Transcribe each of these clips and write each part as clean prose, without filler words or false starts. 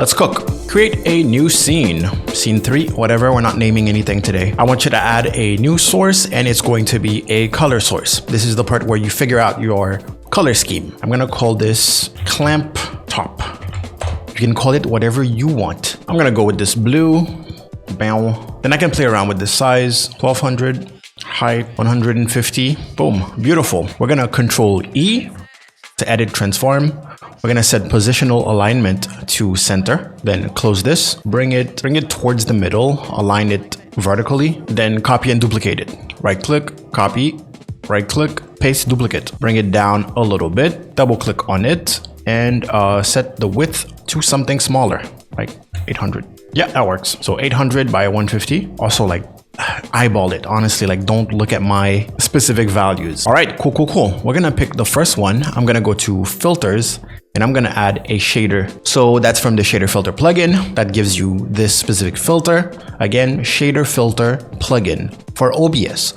let's cook. Create a new scene. Scene 3, whatever, we're not naming anything today. I want you to add a new source and it's going to be a color source. This is the part where you figure out your color scheme. I'm gonna call this clamp top. You can call it whatever you want. I'm gonna go with this blue. Bow. Then I can play around with the size, 1200, height, 150. Boom, beautiful. We're gonna control E to edit transform. We're gonna set positional alignment to center, then close this, bring it towards the middle, align it vertically, then copy and duplicate it. Right click, copy, right click, paste, duplicate. Bring it down a little bit, double click on it, and set the width to something smaller, like 800. Yeah, that works. So 800 by 150. Also, like, eyeball it, honestly, like, don't look at my specific values. All right, cool. We're gonna pick the first one. I'm gonna go to filters and I'm gonna add a shader. So that's from the shader filter plugin that gives you this specific filter. Again, shader filter plugin for OBS.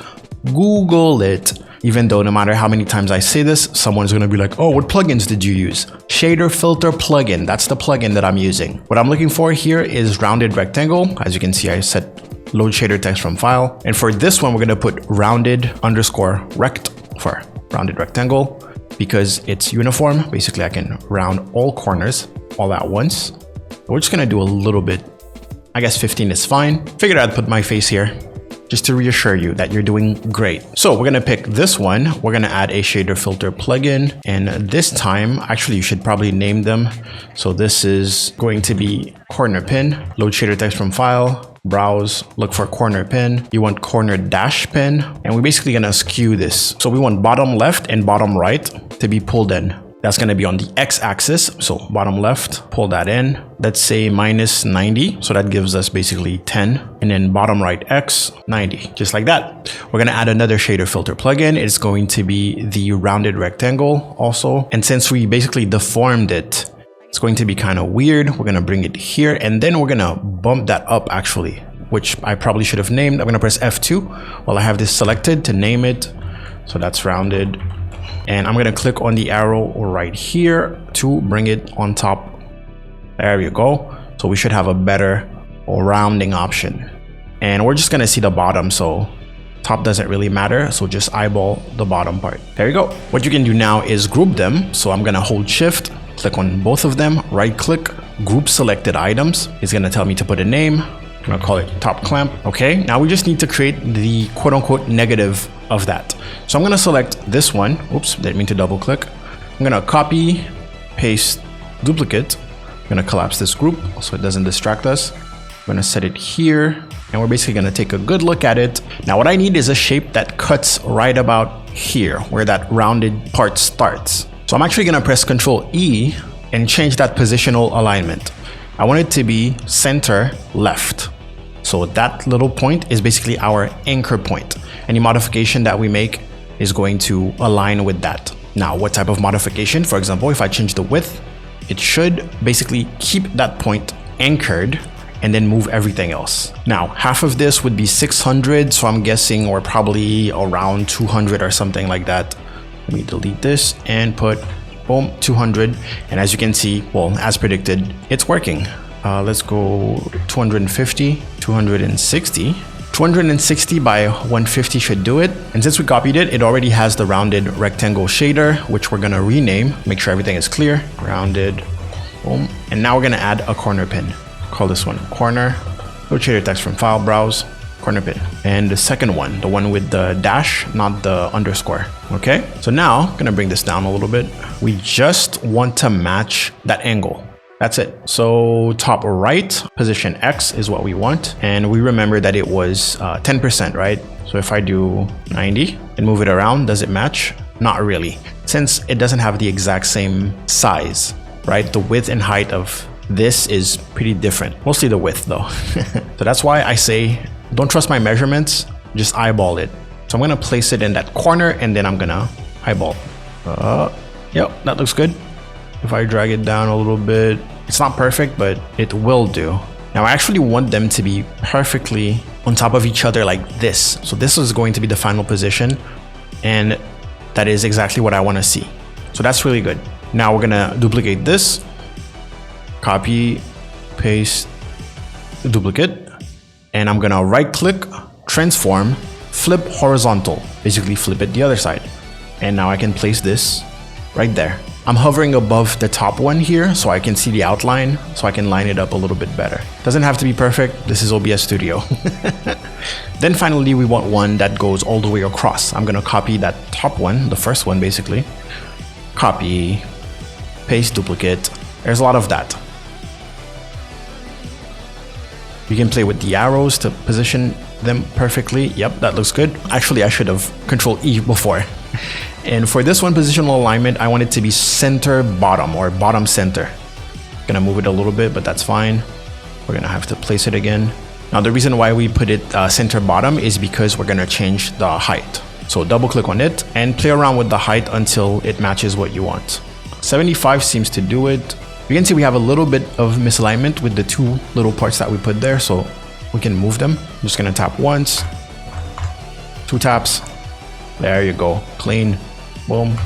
Google it. Even though no matter how many times I say this, someone's gonna be like, oh, what plugins did you use? Shader filter plugin, that's the plugin that I'm using. What I'm looking for here is rounded rectangle. As you can see, I set load shader text from file. And for this one, we're gonna put rounded_rect for rounded rectangle because it's uniform. Basically, I can round all corners all at once. We're just gonna do a little bit. I guess 15 is fine. Figured I'd put my face here, just to reassure you that you're doing great. So we're gonna pick this one. We're gonna add a shader filter plugin. And this time, actually, you should probably name them. So this is going to be corner pin, load shader text from file, browse, look for corner pin. You want corner dash pin. And we're basically gonna skew this. So we want bottom left and bottom right to be pulled in. That's gonna be on the x-axis, so bottom left, pull that in. Let's say -90, so that gives us basically 10. And then bottom right x, 90, just like that. We're gonna add another shader filter plugin. It's going to be the rounded rectangle also. And since we basically deformed it, it's going to be kind of weird. We're gonna bring it here, and then we're gonna bump that up actually, which I probably should have named. I'm gonna press F2 while I have this selected to name it. So that's rounded. And I'm gonna click on the arrow right here to bring it on top. There you go. So we should have a better rounding option. And we're just gonna see the bottom, so top doesn't really matter. So just eyeball the bottom part. There you go. What you can do now is group them. So I'm gonna hold shift, click on both of them, right click, group selected items. It's gonna tell me to put a name. I'm gonna call it top clamp. Okay, now we just need to create the quote unquote negative of that. So I'm gonna select this one. Oops, didn't mean to double click. I'm gonna copy, paste, duplicate. I'm gonna collapse this group so it doesn't distract us. I'm gonna set it here and we're basically gonna take a good look at it. Now what I need is a shape that cuts right about here where that rounded part starts. So I'm actually gonna press Ctrl E and change that positional alignment. I want it to be center left. So that little point is basically our anchor point. Any modification that we make is going to align with that. Now, what type of modification? For example, if I change the width, it should basically keep that point anchored and then move everything else. Now, half of this would be 600. So I'm guessing we're probably around 200 or something like that. Let me delete this and put boom, 200. And as you can see, well, as predicted, it's working. Let's go 250, 260. 260 by 150 should do it. And since we copied it, it already has the rounded rectangle shader, which we're gonna rename. Make sure everything is clear. Rounded, boom. And now we're gonna add a corner pin. Call this one corner. Load shader text from file, browse, corner pin. And the second one, the one with the dash, not the underscore. Okay, so now I'm gonna bring this down a little bit. We just want to match that angle. That's it. So top right, position X is what we want. And we remember that it was 10%, right? So if I do 90 and move it around, does it match? Not really, since it doesn't have the exact same size, right? The width and height of this is pretty different, mostly the width though. So that's why I say, don't trust my measurements, just eyeball it. So I'm gonna place it in that corner and then I'm gonna eyeball. Yep, that looks good. If I drag it down a little bit, it's not perfect, but it will do. Now I actually want them to be perfectly on top of each other like this. So this is going to be the final position, and that is exactly what I want to see. So that's really good. Now we're gonna duplicate this, copy, paste, duplicate, and I'm gonna right click, transform, flip horizontal, basically flip it the other side. And now I can place this right there. I'm hovering above the top one here so I can see the outline, so I can line it up a little bit better. Doesn't have to be perfect, this is OBS Studio. Then finally we want one that goes all the way across. I'm gonna copy that top one, the first one basically. Copy, paste, duplicate. There's a lot of that. You can play with the arrows to position them perfectly. Yep, that looks good. Actually, I should have Control E before. And for this one, positional alignment, I want it to be center bottom or bottom center. Gonna move it a little bit, but that's fine. We're gonna have to place it again. Now, the reason why we put it center bottom is because we're gonna change the height. So double click on it and play around with the height until it matches what you want. 75 seems to do it. You can see we have a little bit of misalignment with the two little parts that we put there, so we can move them. I'm just gonna tap once, 2 taps. There you go, clean, boom,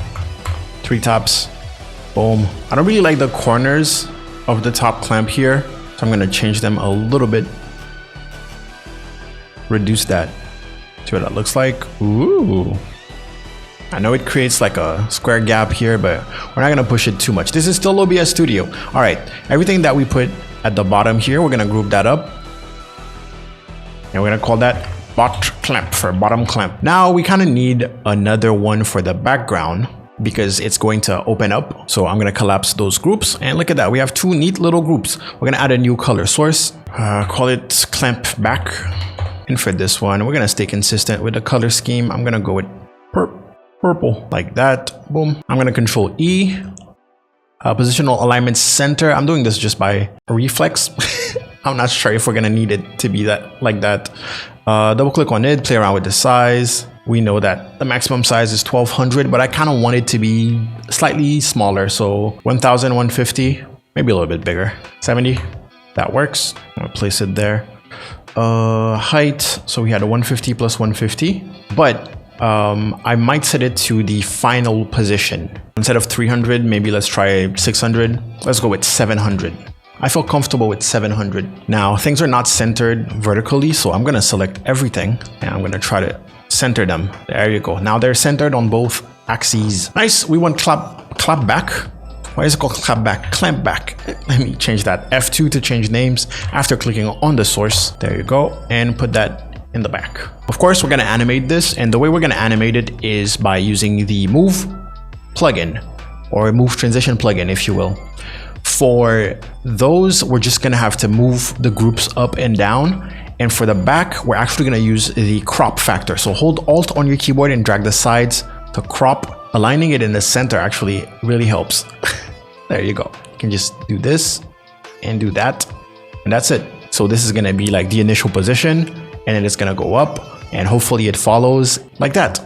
3 taps, boom. I don't really like the corners of the top clamp here, so I'm gonna change them a little bit. Reduce that. See what that looks like. Ooh. I know it creates like a square gap here, but we're not gonna push it too much. This is still OBS Studio. All right, everything that we put at the bottom here, we're gonna group that up. And we're gonna call that bot clamp for bottom clamp. Now we kind of need another one for the background because it's going to open up. So I'm gonna collapse those groups and look at that. We have 2 neat little groups. We're gonna add a new color source, call it clamp back. And for this one, we're gonna stay consistent with the color scheme. I'm gonna go with purple like that. Boom. I'm gonna Control E, positional alignment center. I'm doing this just by reflex. I'm not sure if we're gonna need it to be that like that. Double click on it, play around with the size. We know that the maximum size is 1200, but I kind of want it to be slightly smaller. So 1150, maybe a little bit bigger. 70, that works. I'm gonna place it there. Height, so we had a 150 plus 150, but I might set it to the final position. Instead of 300, maybe let's try 600. Let's go with 700. I feel comfortable with 700. Now, things are not centered vertically, so I'm gonna select everything and I'm gonna try to center them. There you go. Now they're centered on both axes. Nice. We want clap back. Why is it called clap back? Clamp back. Let me change that. F2 to change names after clicking on the source. There you go. And put that in the back. Of course, we're gonna animate this, and the way we're gonna animate it is by using the move plugin, or move transition plugin, if you will. For those, we're just gonna have to move the groups up and down. And for the back, we're actually gonna use the crop factor. So hold Alt on your keyboard and drag the sides to crop. Aligning it in the center actually really helps. There you go. You can just do this and do that, and that's it. So this is gonna be like the initial position, and then it's gonna go up, and hopefully it follows like that.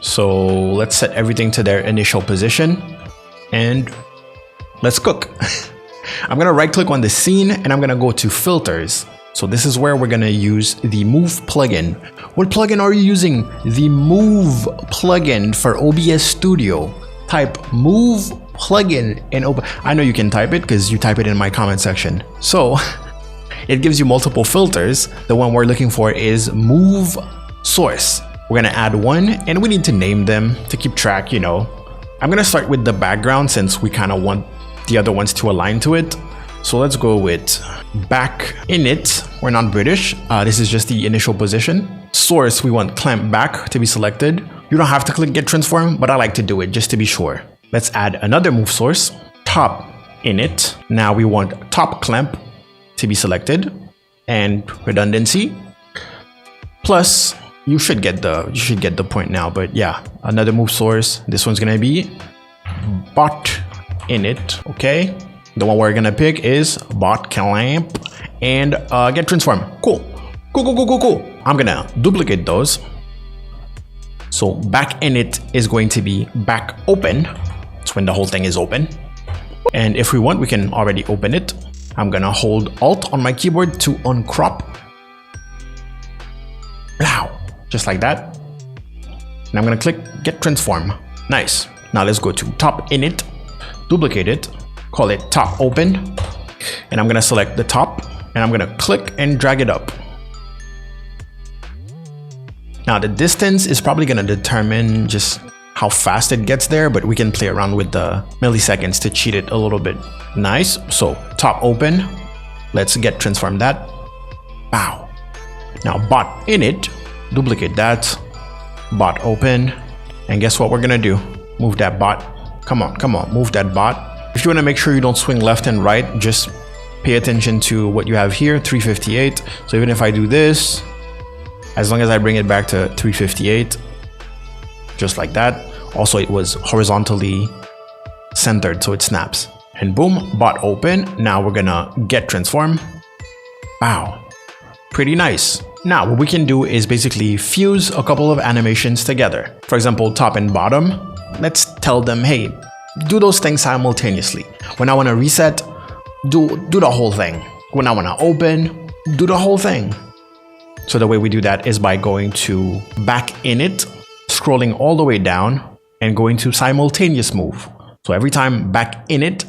So let's set everything to their initial position, and let's cook. I'm gonna right click on the scene, and I'm gonna go to filters. So this is where we're gonna use the move plugin. What plugin are you using? The move plugin for OBS Studio. Type move plugin and open. I know you can type it because you type it in my comment section. So it gives you multiple filters. The one we're looking for is move source. We're gonna add one, and we need to name them to keep track, you know. I'm gonna start with the background since we kind of want the other ones to align to it. So let's go with back init. We're not British. This is just the initial position. Source, we want clamp back to be selected. You don't have to click get transform, but I like to do it just to be sure. Let's add another move source, top init. Now we want top clamp to be selected, and redundancy. Plus, you should get the point now, but yeah, another move source. This one's gonna be bot init, okay? The one we're gonna pick is bot clamp and get transform. Cool. Cool. I'm gonna duplicate those. So back init is going to be back open. It's when the whole thing is open. And if we want, we can already open it. I'm gonna hold Alt on my keyboard to uncrop. Wow, just like that. And I'm gonna click get transform. Nice. Now let's go to top init, duplicate it, call it top open, And I'm gonna select the top and I'm gonna click and drag it up. Now the distance is probably gonna determine just how fast it gets there, but we can play around with the milliseconds to cheat it a little bit. Nice. So top open. Let's get transform that. Wow. Now bot init, duplicate that. Bot open. And guess what we're gonna do? Move that bot. Come on, move that bot. If you wanna make sure you don't swing left and right, just pay attention to what you have here, 358. So even if I do this, as long as I bring it back to 358, just like that. Also, it was horizontally centered, so it snaps. And boom, bot open. Now we're gonna get transform. Wow, pretty nice. Now what we can do is basically fuse a couple of animations together. For example, top and bottom. Let's tell them, hey, do those things simultaneously. When I wanna reset, do the whole thing. When I wanna open, do the whole thing. So the way we do that is by going to back init, scrolling all the way down and going to simultaneous move. So every time back init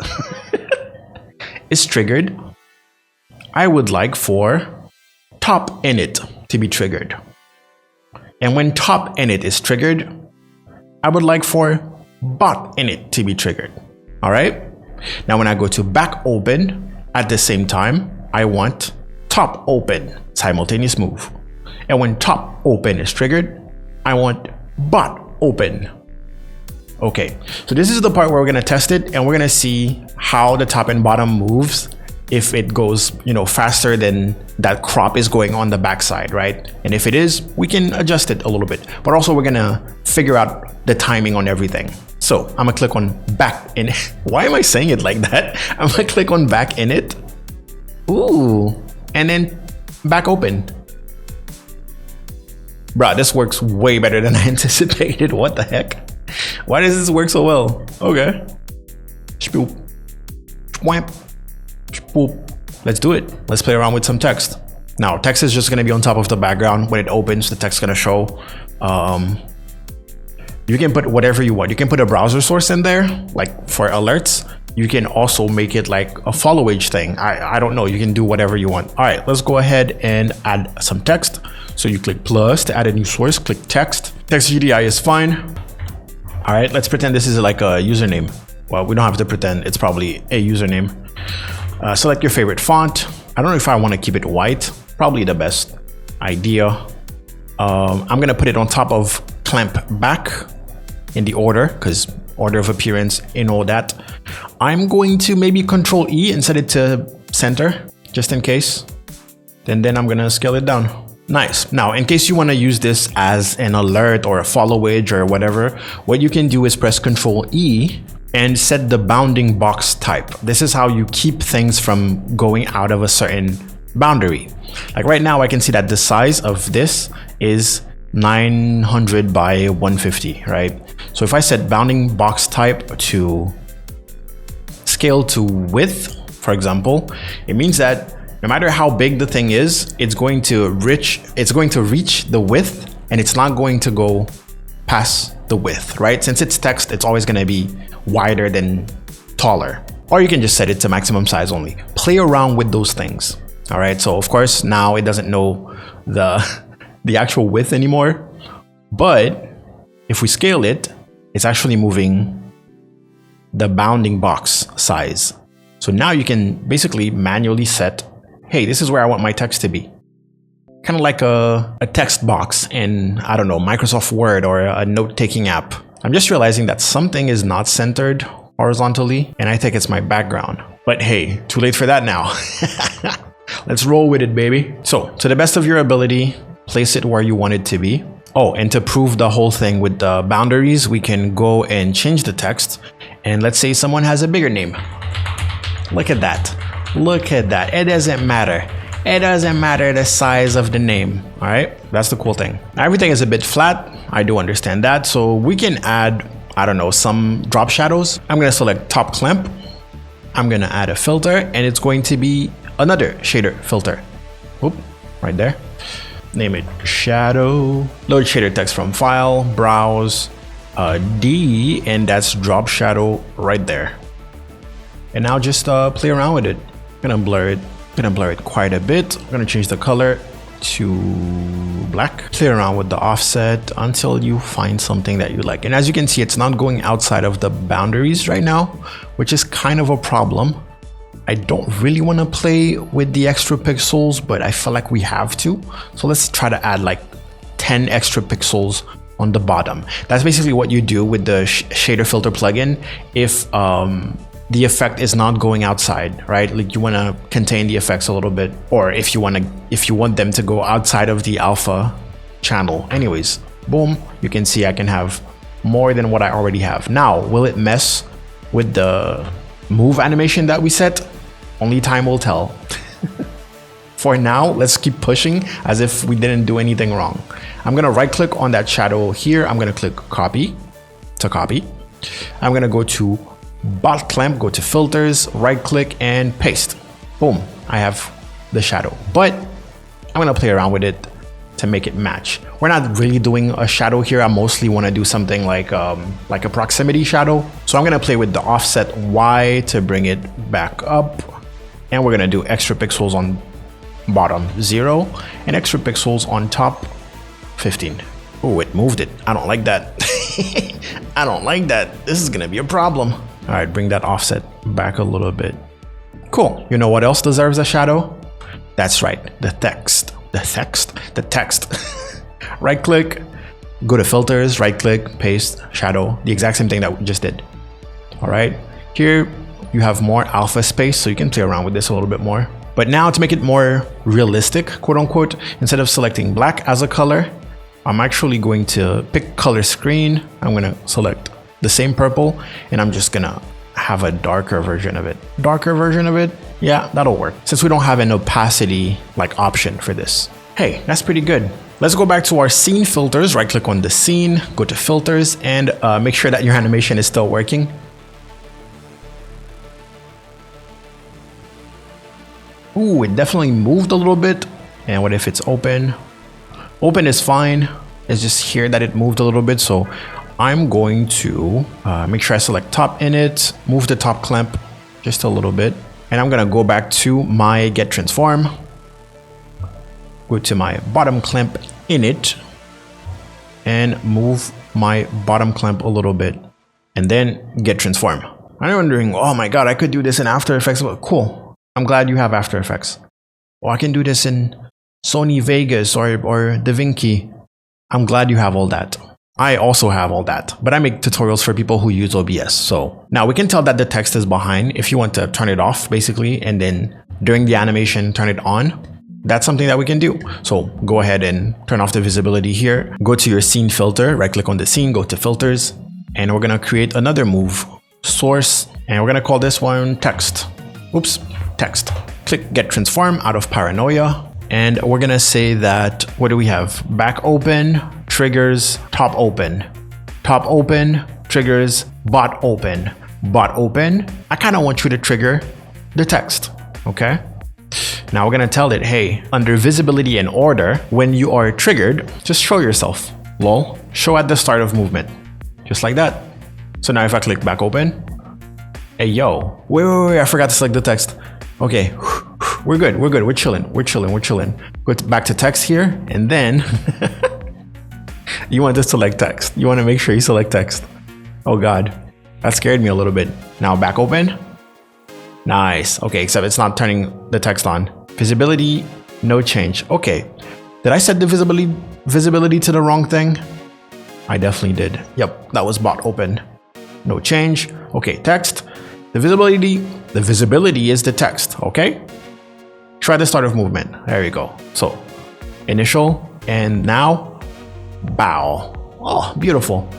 is triggered, I would like for top init to be triggered. And when top init is triggered, I would like for bot init to be triggered. All right. Now, when I go to back open at the same time, I want top open simultaneous move. And when top open is triggered, I want bot open. Okay, so this is the part where we're gonna test it and we're gonna see how the top and bottom moves if it goes, faster than that crop is going on the backside, right? And if it is, we can adjust it a little bit. But also we're gonna figure out the timing on everything. So I'm gonna click on back in. Why am I saying it like that? I'm gonna click on back init. Ooh, and then back open. Bruh, this works way better than I anticipated. What the heck? Why does this work so well? Okay. Spoop. Swamp. Spoop. Let's do it. Let's play around with some text. Now, text is just going to be on top of the background. When it opens, the text is going to show. You can put whatever you want. You can put a browser source in there, like for alerts. You can also make it like a follow age thing. I don't know. You can do whatever you want. All right, let's go ahead and add some text. So you click plus to add a new source, click text. Text GDI is fine. All right, let's pretend this is like a username. Well, we don't have to pretend, it's probably a username. Select your favorite font. I don't know if I want to keep it white, probably the best idea. I'm gonna put it on top of clamp back in the order, because order of appearance and all that. I'm going to maybe Control E and set it to center, just in case. Then I'm gonna scale it down. Nice. Now, in case you want to use this as an alert or a follow edge or whatever, what you can do is press Control E and set the bounding box type. This is how you keep things from going out of a certain boundary. Like right now, I can see that the size of this is 900 by 150, right? So if I set bounding box type to scale to width, for example, it means that no matter how big the thing is, it's going to reach the width and it's not going to go past the width, right? Since it's text, it's always going to be wider than taller. Or you can just set it to maximum size only. Play around with those things. All right. So of course, now it doesn't know the actual width anymore. But if we scale it, it's actually moving the bounding box size. So now you can basically manually set, hey, this is where I want my text to be. Kind of like a text box in, I don't know, Microsoft Word or a note-taking app. I'm just realizing that something is not centered horizontally, and I think it's my background. But hey, too late for that now. Let's roll with it, baby. So, to the best of your ability, place it where you want it to be. Oh, and to prove the whole thing with the boundaries, we can go and change the text. And let's say someone has a bigger name. Look at that. Look at that. It doesn't matter. It doesn't matter the size of the name. All right. That's the cool thing. Everything is a bit flat. I do understand that. So we can add, I don't know, some drop shadows. I'm going to select top clamp. I'm going to add a filter and it's going to be another shader filter. Oop, right there. Name it shadow. Load shader text from file, browse, D, and that's drop shadow right there. And now just play around with it. Gonna blur it quite a bit. I'm gonna change the color to black. Play around with the offset until you find something that you like. And as you can see, it's not going outside of the boundaries right now, which is kind of a problem. I don't really want to play with the extra pixels, but I feel like we have to. So let's try to add like 10 extra pixels on the bottom. That's basically what you do with the shader filter plugin. If the effect is not going outside, right? Like you want to contain the effects a little bit, or if you want them to go outside of the alpha channel. Anyways, boom, you can see I can have more than what I already have. Now, will it mess with the move animation that we set? Only time will tell. For now, let's keep pushing as if we didn't do anything wrong. I'm gonna right click on that shadow here. I'm gonna click copy to copy. I'm gonna go to bot clamp, go to filters, right click and paste. Boom, I have the shadow, but I'm gonna play around with it to make it match. We're not really doing a shadow here. I mostly wanna do something like a proximity shadow. So I'm gonna play with the offset Y to bring it back up. And we're gonna do extra pixels on bottom 0 and extra pixels on top 15. Oh, it moved it. I don't like that. I don't like that. This is gonna be a problem. All right, bring that offset back a little bit. Cool. You know what else deserves a shadow? That's right, the text. The text. Right click, go to filters, right click, paste, shadow. The exact same thing that we just did. All right, here you have more alpha space, so you can play around with this a little bit more. But now to make it more realistic, quote unquote, instead of selecting black as a color, I'm actually going to pick color screen. I'm gonna select the same purple, and I'm just gonna have a darker version of it. Yeah, that'll work. Since we don't have an opacity like option for this. Hey, that's pretty good. Let's go back to our scene filters, right click on the scene, go to filters, and make sure that your animation is still working. Ooh, it definitely moved a little bit. And what if it's open? Open is fine. It's just here that it moved a little bit. So I'm going to make sure I select top init, move the top clamp just a little bit. And I'm gonna go back to my get transform, go to my bottom clamp init and move my bottom clamp a little bit and then get transform. I'm wondering, oh my God, I could do this in After Effects. Cool. I'm glad you have After Effects. Oh, I can do this in Sony Vegas or DaVinci. I'm glad you have all that. I also have all that, but I make tutorials for people who use OBS. So now we can tell that the text is behind. If you want to turn it off basically, and then during the animation, turn it on, that's something that we can do. So go ahead and turn off the visibility here. Go to your scene filter, right click on the scene, go to filters, and we're gonna create another move, source, and we're gonna call this one text. Oops, text. Click get transform out of paranoia. And we're gonna say that, what do we have? Back open, triggers, top open, triggers, bot open. I kind of want you to trigger the text, okay? Now we're gonna tell it, hey, under visibility and order, when you are triggered, just show yourself, lol, show at the start of movement, just like that. So now if I click back open, hey, yo, wait, I forgot to select the text. Okay, we're good, we're chilling. Go back to text here, and then you want to select text. You want to make sure you select text. Oh God, that scared me a little bit. Now back open. Nice, okay, except it's not turning the text on. Visibility, no change. Okay, did I set the visibility to the wrong thing? I definitely did. Yep, that was bot open. No change. Okay, text. The visibility is the text, okay? Try the start of movement. There you go. So, initial, and now, bow. Oh, beautiful.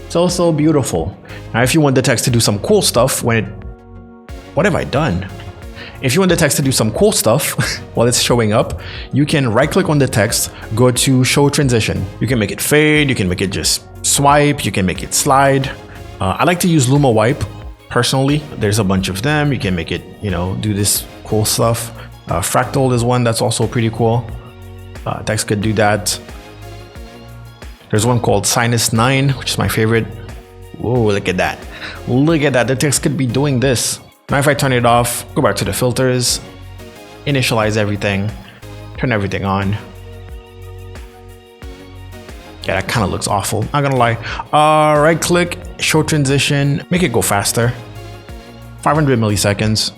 So beautiful. Now, if you want the text to do some cool stuff what have I done? If you want the text to do some cool stuff while it's showing up, you can right click on the text, go to show transition. You can make it fade, you can make it just swipe, you can make it slide. I like to use Luma Wipe. Personally, there's a bunch of them. You can make it, do this cool stuff. Fractal is one that's also pretty cool. Text could do that. There's one called Sinus 9, which is my favorite. Whoa, look at that. The text could be doing this. Now if I turn it off, go back to the filters, initialize everything, turn everything on. Yeah, that kind of looks awful, not gonna lie. Right click, show transition, make it go faster. 500 milliseconds.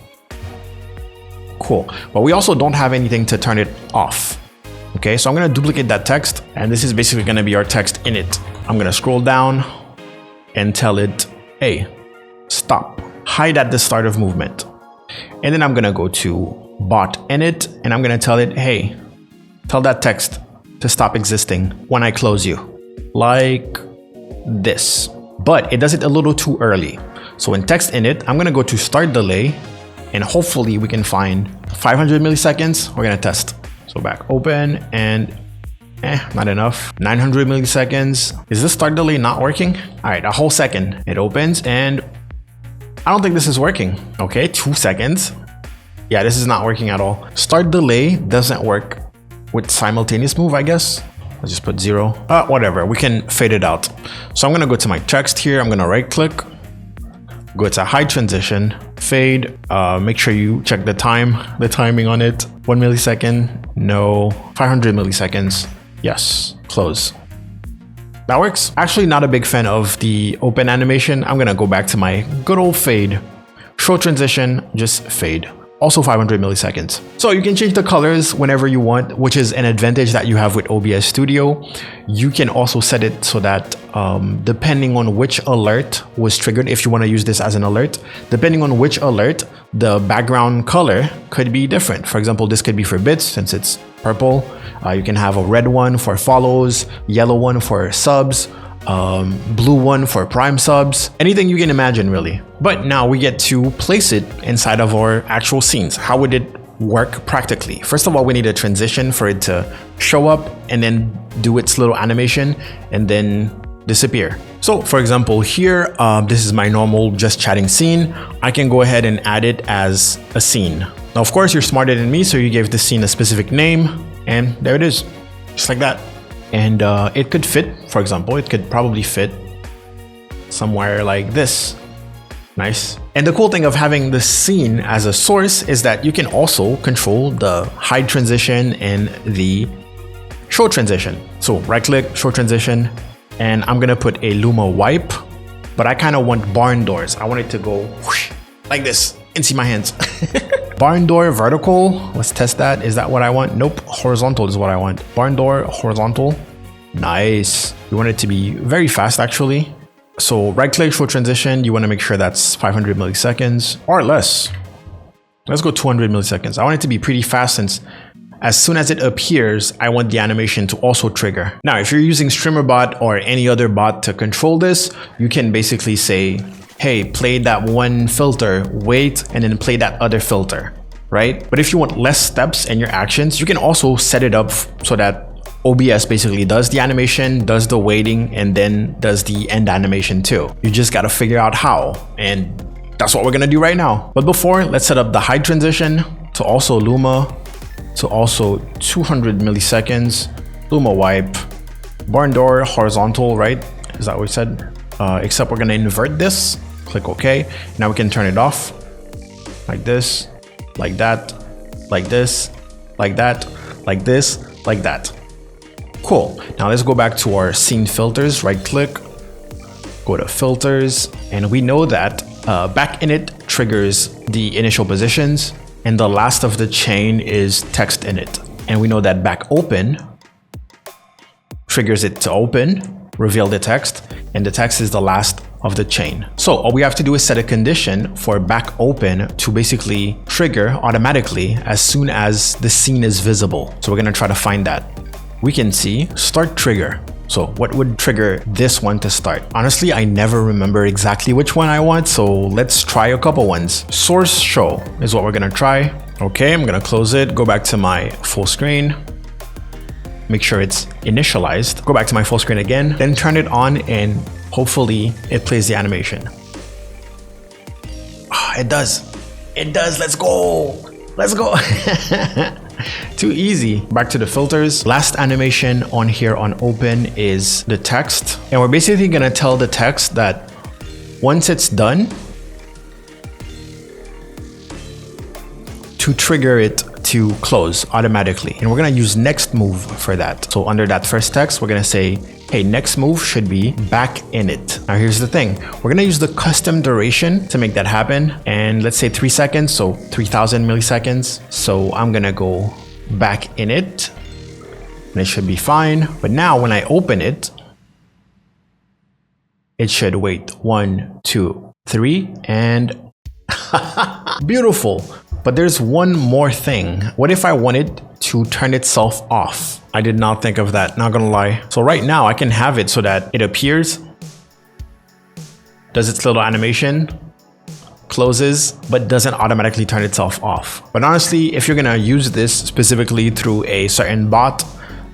Cool, but we also don't have anything to turn it off. Okay, so I'm gonna duplicate that text, and this is basically gonna be our text in it. I'm gonna scroll down and tell it, hey, stop. Hide at the start of movement. And then I'm gonna go to bot init, and I'm gonna tell it, hey, tell that text to stop existing when I close you, like this. But it does it a little too early. So in text init, I'm gonna go to start delay, and hopefully we can find 500 milliseconds. We're gonna test. So back open, and not enough. 900 milliseconds. Is this start delay not working? All right, a whole second. It opens, and I don't think this is working. Okay, 2 seconds. Yeah, this is not working at all. Start delay doesn't work with simultaneous move, I guess. Let's just put 0. Whatever, we can fade it out. So I'm gonna go to my text here. I'm gonna right click, go to hide transition, fade. Make sure you check the timing on it. 1 millisecond, no. 500 milliseconds, yes. Close. That works. Actually, not a big fan of the open animation. I'm gonna go back to my good old fade. Show transition, just fade. Also 500 milliseconds. So you can change the colors whenever you want, which is an advantage that you have with OBS Studio. You can also set it so that depending on which alert was triggered, if you want to use this as an alert, depending on which alert, the background color could be different. For example, this could be for bits since it's purple. You can have a red one for follows, yellow one for subs, blue one for prime subs, anything you can imagine really. But now we get to place it inside of our actual scenes. How would it work practically? First of all, we need a transition for it to show up and then do its little animation and then disappear. So for example here, this is my normal just chatting scene. I can go ahead and add it as a scene. Now of course you're smarter than me, so you gave this scene a specific name, and there it is, just like that. And it could fit, for example, it could probably fit somewhere like this. Nice. And the cool thing of having the scene as a source is that you can also control the hide transition and the show transition. So right click, show transition, and I'm gonna put a Luma wipe, but I kind of want barn doors. I want it to go whoosh, like this and see my hands. Barn door vertical, let's test that. Is that what I want? Nope, horizontal is what I want. Barn door horizontal, nice. You want it to be very fast actually. So right click, show transition, you want to make sure that's 500 milliseconds or less. Let's go 200 milliseconds. I want it to be pretty fast since as soon as it appears, I want the animation to also trigger. Now, if you're using Streamerbot or any other bot to control this, you can basically say, hey, play that one filter, wait, and then play that other filter, right? But if you want less steps in your actions, you can also set it up so that OBS basically does the animation, does the waiting, and then does the end animation too. You just gotta figure out how, and that's what we're gonna do right now. But before, let's set up the hide transition to also Luma, to also 200 milliseconds, Luma wipe, barn door horizontal, right? Is that what we said? Except we're gonna invert this, click OK. Now we can turn it off, like this, like that, like this, like that, like this, like that. Cool. Now let's go back to our scene filters, right click, go to filters, and we know that back init triggers the initial positions, and the last of the chain is text init. And we know that back open triggers it to open, reveal the text, and the text is the last of the chain. So all we have to do is set a condition for back open to basically trigger automatically as soon as the scene is visible. So we're gonna try to find that. We can see start trigger. So what would trigger this one to start? Honestly, I never remember exactly which one I want, so let's try a couple ones. Source show is what we're gonna try. Okay, I'm gonna close it, go back to my full screen, make sure it's initialized, go back to my full screen again, then turn it on, and hopefully it plays the animation. Oh, it does, let's go, let's go. Too easy. Back to the filters. Last animation on here on open is the text. And we're basically gonna tell the text that once it's done, to trigger it to close automatically. And we're gonna use next move for that. So under that first text, we're gonna say, hey, next move should be back in it. Now here's the thing. We're gonna use the custom duration to make that happen. And let's say 3 seconds, so 3000 milliseconds. So I'm gonna go back in it and it should be fine. But now when I open it, it should wait 1, 2, 3, and beautiful. But there's one more thing. What if I wanted to turn itself off? I did not think of that, not gonna lie. So right now I can have it so that it appears, does its little animation, closes, but doesn't automatically turn itself off. But honestly, if you're gonna use this specifically through a certain bot,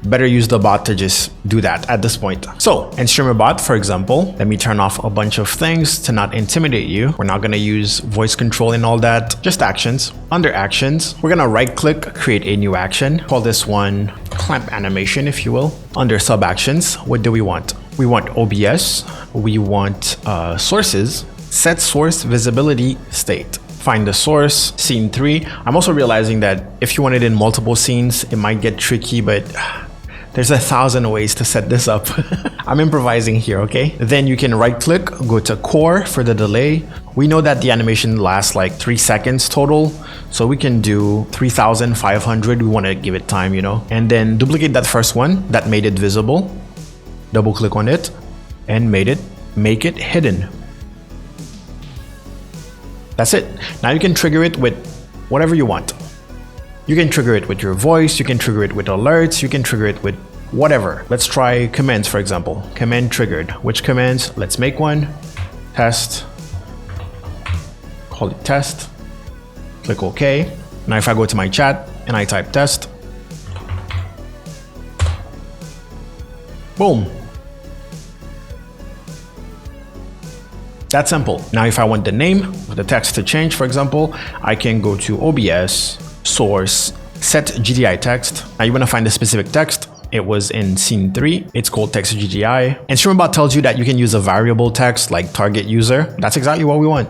better use the bot to just do that at this point. So in Streamerbot, for example, let me turn off a bunch of things to not intimidate you. We're not gonna use voice control and all that, just actions. Under actions, we're gonna right click, create a new action. Call this one clamp animation, if you will. Under sub actions, what do we want? We want OBS, we want sources, set source visibility state. Find the source, scene 3. I'm also realizing that if you want it in multiple scenes, it might get tricky, but there's 1,000 ways to set this up. I'm improvising here, okay? Then you can right click, go to core for the delay. We know that the animation lasts like 3 seconds total. So we can do 3,500. We want to give it time, you know? And then duplicate that first one that made it visible. Double click on it and make it hidden. That's it. Now you can trigger it with whatever you want. You can trigger it with your voice, you can trigger it with alerts, you can trigger it with whatever. Let's try commands, for example. Command triggered. Which commands? Let's make one. Test. Call it test. Click OK. Now if I go to my chat and I type test. Boom. That simple. Now if I want the name of the text to change, for example, I can go to OBS, source, set GDI text. Now you want to find the specific text. It was in scene 3. It's called text GDI. And Streamerbot tells you that you can use a variable text like target user. That's exactly what we want.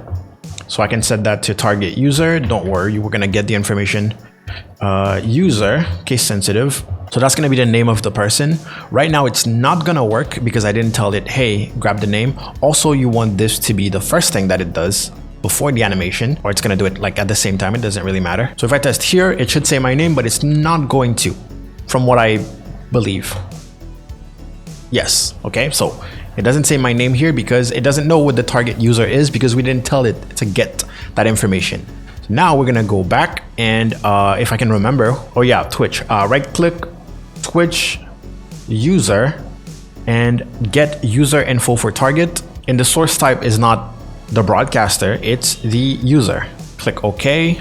So I can set that to target user. Don't worry, we're going to get the information. User, case sensitive. So that's going to be the name of the person. Right now, it's not going to work because I didn't tell it, hey, grab the name. Also, you want this to be the first thing that it does before the animation, or it's going to do it like at the same time. It doesn't really matter. So if I test here, it should say my name, but it's not going to, from what I believe. Yes. Okay. So it doesn't say my name here because it doesn't know what the target user is because we didn't tell it to get that information. So now we're going to go back and if I can remember, oh yeah, Twitch, right click, Twitch user and get user info for target. And the source type is not the broadcaster, it's the user. Click OK.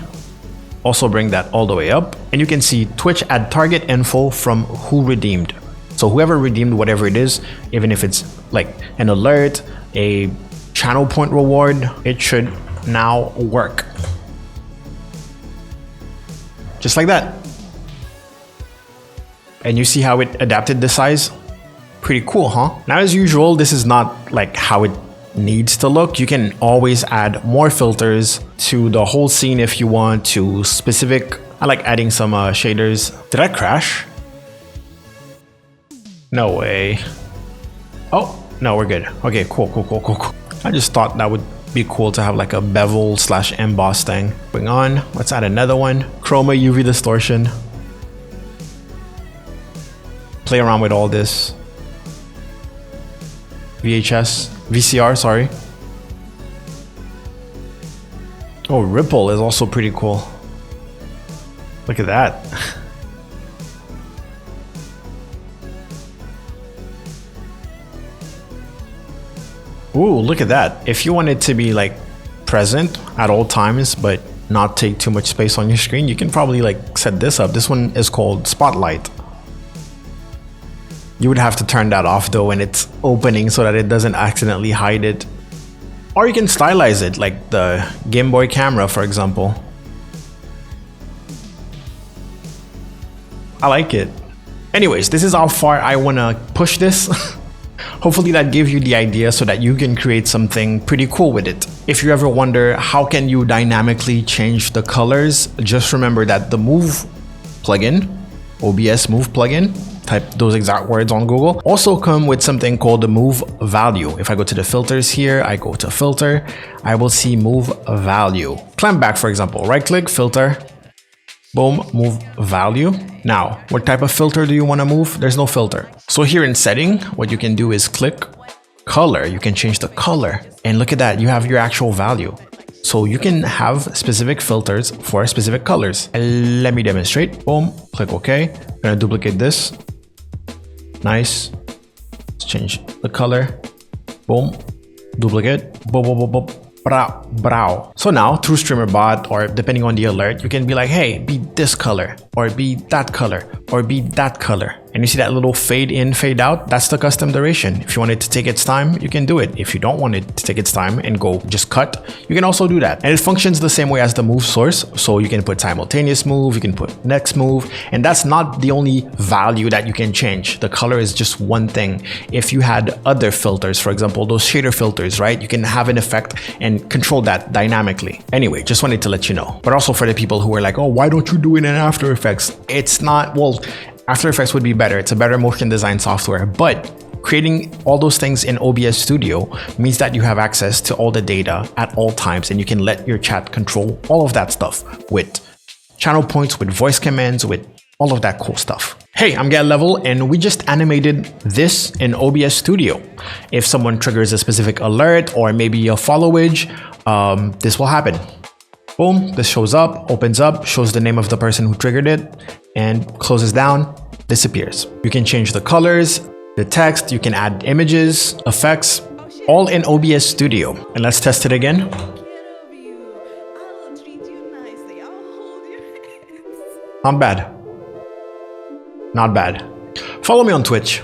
Also bring that all the way up and you can see Twitch add target info from who redeemed. So whoever redeemed whatever it is, even if it's like an alert, a channel point reward, it should now work. Just like that. And you see how it adapted the size? Pretty cool, huh? Now, as usual, this is not like how it needs to look. You can always add more filters to the whole scene if you want, to specific. I like adding some shaders. Did I crash? No way. Oh, no, we're good. Okay, cool. I just thought that would be cool to have like a bevel / emboss thing. Going on, let's add another one. Chroma UV distortion. Play around with all this. VCR, sorry. Oh, ripple is also pretty cool. Look at that. Ooh, look at that. If you want it to be like present at all times, but not take too much space on your screen, you can probably like set this up. This one is called Spotlight. You would have to turn that off though when it's opening so that it doesn't accidentally hide it. Or you can stylize it like the Game Boy camera, for example. I like it. Anyways, this is how far I want to push this. Hopefully that gave you the idea so that you can create something pretty cool with it. If you ever wonder how can you dynamically change the colors, just remember that the Move plugin, OBS Move plugin, type those exact words on Google, also come with something called the Move Value. If I go to the filters here, I go to filter, I will see Move Value. Clamp back, for example, right click, filter, boom, Move Value. Now, what type of filter do you want to move? There's no filter. So here in setting, what you can do is click color. You can change the color and look at that. You have your actual value. So you can have specific filters for specific colors. Let me demonstrate. Boom, click OK. I'm gonna duplicate this. Nice. Let's change the color. Boom, duplicate. Boom, boom, boom, boom. Brow. So now through Streamerbot, or depending on the alert, you can be like, hey, be this color, or be that color, or be that color. And you see that little fade in, fade out? That's the custom duration. If you want it to take its time, you can do it. If you don't want it to take its time and go just cut, you can also do that. And it functions the same way as the move source. So you can put simultaneous move, you can put next move, and that's not the only value that you can change. The color is just one thing. If you had other filters, for example, those shader filters, right? You can have an effect and control that dynamically. Anyway, just wanted to let you know. But also for the people who are like, oh, why don't you do it in After Effects? It's not, well, After Effects would be better. It's a better motion design software, but creating all those things in OBS Studio means that you have access to all the data at all times, and you can let your chat control all of that stuff with channel points, with voice commands, with all of that cool stuff. Hey, I'm Get Level, and we just animated this in OBS Studio. If someone triggers a specific alert or maybe a followage, this will happen. Boom, this shows up, opens up, shows the name of the person who triggered it, and closes down, disappears. You can change the colors, the text, you can add images, effects, all in OBS Studio. And let's test it again. Not bad. Not bad. Follow me on Twitch.